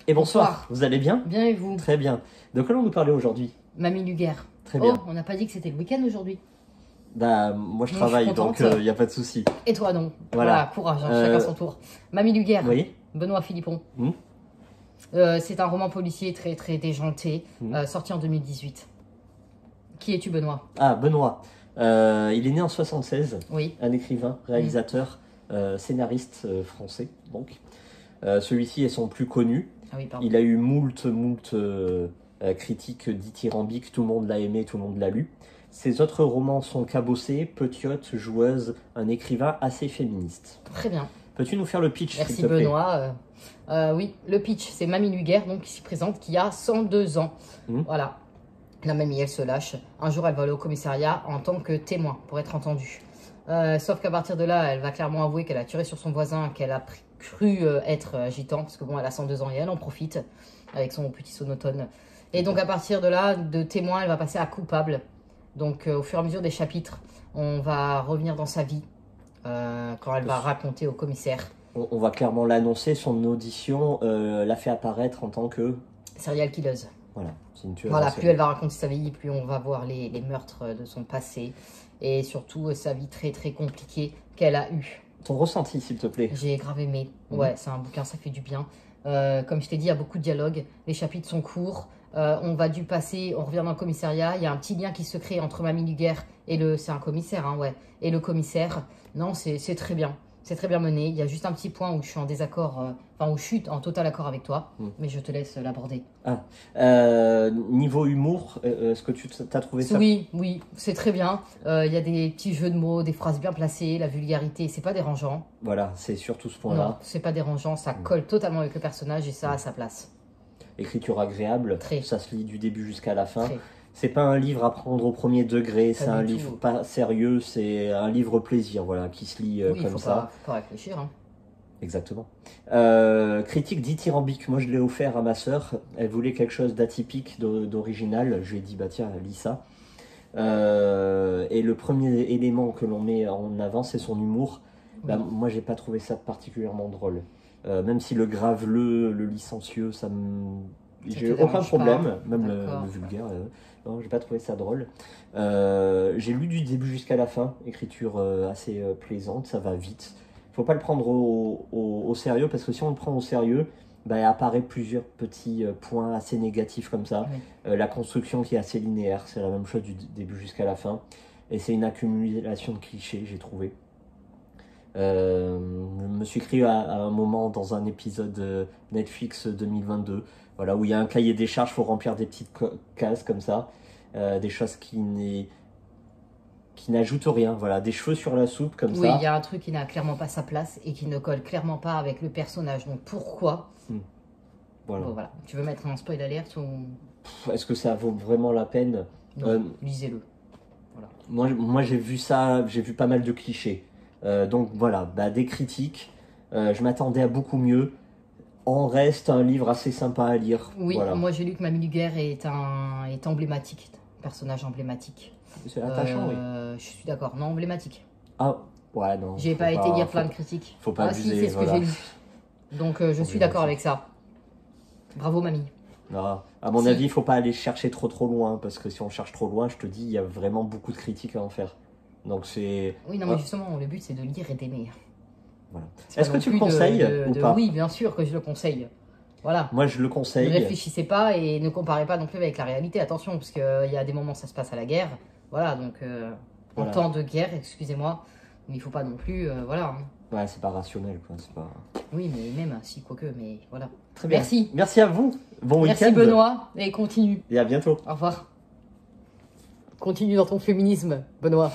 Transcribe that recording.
Et bonsoir, vous allez bien? Bien et vous? Très bien. De quoi allons-nous parler aujourd'hui? Mamie Luger. Très bien. Oh, on n'a pas dit que c'était le week-end aujourd'hui. Bah, moi je travaille, donc il n'y a pas de souci. Et toi non? Voilà. Courage, hein, chacun son tour. Mamie Luger, Oui. Benoît Philippon. Hmm. C'est un roman policier très très déjanté, sorti en 2018. Qui es-tu, Benoît? Ah, Benoît. Il est né en 76. Oui. Un écrivain, réalisateur, scénariste français, donc. Celui-ci est son plus connu. Ah oui, pardon. Il a eu moult critiques dithyrambiques, tout le monde l'a aimé, tout le monde l'a lu. Ses autres romans sont Cabossée, Petiote, Joueuse, un écrivain assez féministe. Très bien. Peux-tu nous faire le pitch, Merci s'il te plaît? Benoît. Oui, le pitch, c'est Mamie Luger, donc, qui s'y présente, qui a 102 ans. Voilà. La mamie, elle se lâche. Un jour, elle va aller au commissariat en tant que témoin, pour être entendue. Sauf qu'à partir de là, elle va clairement avouer qu'elle a tiré sur son voisin, qu'elle a cru être agitant, parce que bon, elle a 102 ans et elle en profite, avec son petit sonotone. Et donc, à partir de là, de témoin, elle va passer à coupable. Donc, au fur et à mesure des chapitres, on va revenir dans sa vie, quand elle va raconter au commissaire. On va clairement l'annoncer, son audition l'a fait apparaître en tant que... Serial killeuse. Voilà, c'est une tueuse. Voilà, plus elle va raconter sa vie, plus on va voir les meurtres de son passé. Et surtout, sa vie très très compliquée qu'elle a eue. Ton ressenti, s'il te plaît. J'ai grave aimé. Ouais, c'est un bouquin, ça fait du bien. Comme je t'ai dit, il y a beaucoup de dialogues. Les chapitres sont courts. On va du passé, on revient dans le commissariat. Il y a un petit lien qui se crée entre Mamie Luger et le... C'est un commissaire, hein, ouais. Et le commissaire. Non, c'est très bien. C'est très bien mené. Il y a juste un petit point où je suis en désaccord, enfin où je suis en total accord avec toi, mais je te laisse l'aborder. Niveau humour, est-ce que tu as trouvé ça? Oui, oui, c'est très bien. Il y a des petits jeux de mots, des phrases bien placées, la vulgarité, c'est pas dérangeant. Voilà, c'est surtout ce point-là. Non, c'est pas dérangeant, ça colle totalement avec le personnage et ça a sa place. Écriture agréable, Très. ça se lit du début jusqu'à la fin. Très. C'est pas un livre à prendre au premier degré, c'est un du livre tout. pas sérieux, c'est un livre plaisir, voilà, qui se lit Oui, comme ça. Faut pas réfléchir. Hein. Exactement. Critique dithyrambique, moi je l'ai offert à ma sœur, elle voulait quelque chose d'atypique, d'original, je lui ai dit bah tiens, lis ça. Et le premier élément que l'on met en avant, c'est son humour. Bah, moi j'ai pas trouvé ça particulièrement drôle. Même si le graveleux, le licencieux, ça me... J'ai aucun problème, même le vulgaire, non, j'ai pas trouvé ça drôle. J'ai lu du début jusqu'à la fin, écriture assez plaisante, ça va vite. Faut pas le prendre au sérieux, parce que si on le prend au sérieux, bah, il apparaît plusieurs petits points assez négatifs comme ça. La construction qui est assez linéaire, c'est la même chose du début jusqu'à la fin. Et c'est une accumulation de clichés, j'ai trouvé. Je me suis écrit à un moment dans un épisode Netflix 2022, voilà, où il y a un cahier des charges, il faut remplir des petites cases comme ça, des choses qui n'ajoutent rien, voilà, des cheveux sur la soupe comme ça. Oui, il y a un truc qui n'a clairement pas sa place et qui ne colle clairement pas avec le personnage, donc pourquoi Voilà. Bon, voilà. Tu veux mettre un spoil alert ou... Est-ce que ça vaut vraiment la peine? Lisez-le. Voilà. Moi j'ai vu ça, j'ai vu pas mal de clichés. Donc voilà, bah, des critiques. Je m'attendais à beaucoup mieux. En reste un livre assez sympa à lire. Oui, voilà. Moi j'ai lu que Mamie Luger est emblématique, personnage emblématique. C'est attachant, oui. Je suis d'accord, non, emblématique. Ah, ouais, non. J'ai pas été lire plein de critiques. Faut pas abuser, si, c'est ce que j'ai lu. Donc je suis d'accord avec ça. Bravo, Mamie. Non, à mon avis, il faut pas aller chercher trop loin, parce que si on cherche trop loin, je te dis, il y a vraiment beaucoup de critiques à en faire. Donc c'est... Oui, non, mais justement, le but c'est de lire et d'aimer. Voilà. Est-ce que tu le conseilles ou pas? Oui, bien sûr que je le conseille. Voilà. Moi, je le conseille. Ne réfléchissez pas et ne comparez pas non plus avec la réalité. Attention, parce qu'il y a des moments, ça se passe à la guerre. Voilà, donc en temps de guerre, excusez-moi, mais il faut pas non plus, voilà. Hein. Ouais, c'est pas rationnel, quoi. Pas... Oui, mais même, si, quoique, mais voilà. Très bien. Merci. Merci à vous. Bon week-end. Merci Benoît, et continue. Et à bientôt. Au revoir. Continue dans ton féminisme, Benoît.